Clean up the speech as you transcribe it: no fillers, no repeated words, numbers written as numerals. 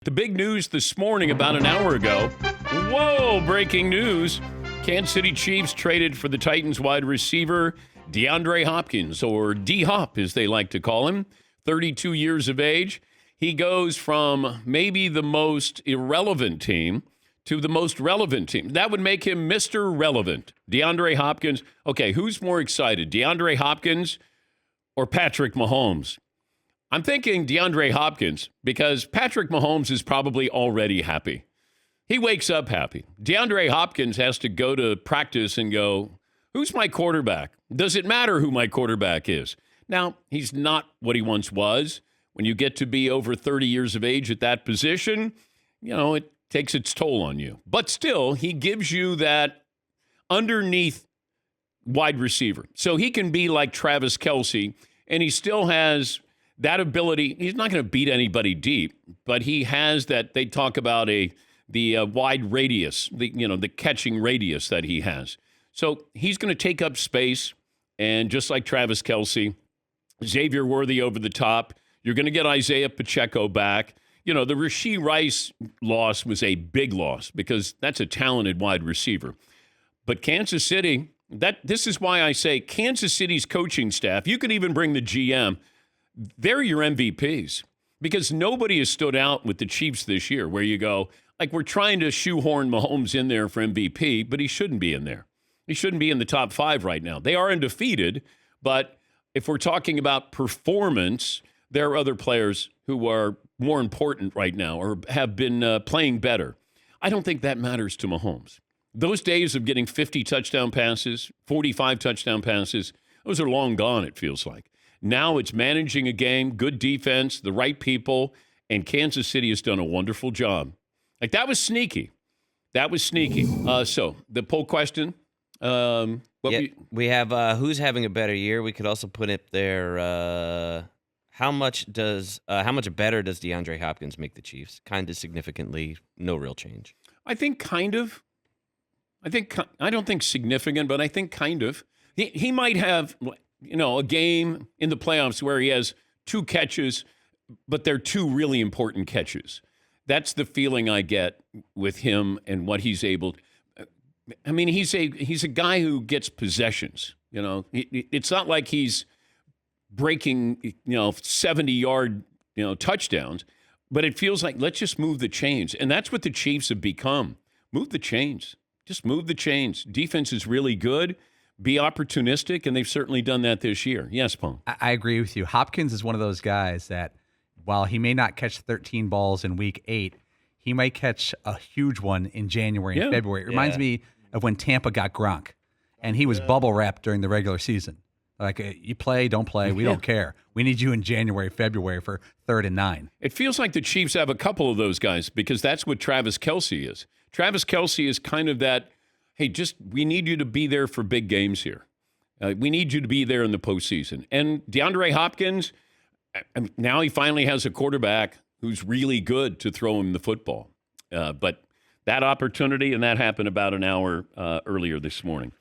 The big news this morning about an hour ago. Whoa, breaking news. Kansas City Chiefs traded for the Titans wide receiver DeAndre Hopkins, or D-Hop as they like to call him, 32 years of age. He goes from maybe the most irrelevant team to the most relevant team. That would make him Mr. Relevant. DeAndre Hopkins. Okay, who's more excited, DeAndre Hopkins or Patrick Mahomes? I'm thinking DeAndre Hopkins because Patrick Mahomes is probably already happy. He wakes up happy. DeAndre Hopkins has to go to practice and go, who's my quarterback? Does it matter who my quarterback is? Now, he's not what he once was. When you get to be over 30 years of age at that position, it takes its toll on you. But still, he gives you that underneath wide receiver. So he can be like Travis Kelce, and he still has that ability. He's not going to beat anybody deep, but he has that. They talk about the wide radius, the catching radius that he has. So he's going to take up space, and just like Travis Kelce, Xavier Worthy over the top. You're going to get Isaiah Pacheco back. The Rashee Rice loss was a big loss because that's a talented wide receiver. But Kansas City, this is why I say Kansas City's coaching staff, you could even bring the GM, they're your MVPs because nobody has stood out with the Chiefs this year where you go, like, we're trying to shoehorn Mahomes in there for MVP, but he shouldn't be in there. He shouldn't be in the top 5 right now. They are undefeated, but if we're talking about performance, there are other players who are more important right now or have been playing better. I don't think that matters to Mahomes. Those days of getting 50 touchdown passes, 45 touchdown passes, those are long gone, it feels like. Now it's managing a game, good defense, the right people, and Kansas City has done a wonderful job. Like, that was sneaky. So, the poll question. We have who's having a better year. We could also put it there. How much better does DeAndre Hopkins make the Chiefs? Kind of significantly, no real change. I think kind of. I don't think significant, but I think kind of. He might have, a game in the playoffs where he has 2 catches, but they're 2 really important catches. That's the feeling I get with him and what he's able. I mean, he's a guy who gets possessions. It's not like he's breaking 70-yard touchdowns, but it feels like let's just move the chains, and that's what the Chiefs have become. Move the chains. Just move the chains. Defense is really good. Be opportunistic, and they've certainly done that this year. Yes, Paul. I agree with you. Hopkins is one of those guys that, while he may not catch 13 balls in week 8, he might catch a huge one in January and February. It reminds me of when Tampa got Gronk, and he was bubble wrapped during the regular season. Like, you play, don't play, we don't care. We need you in January, February for 3rd and 9. It feels like the Chiefs have a couple of those guys because that's what Travis Kelce is. Travis Kelce is kind of that, hey, we need you to be there for big games here. We need you to be there in the postseason. And DeAndre Hopkins, now he finally has a quarterback who's really good to throw him the football. But that opportunity, and that happened about an hour earlier this morning.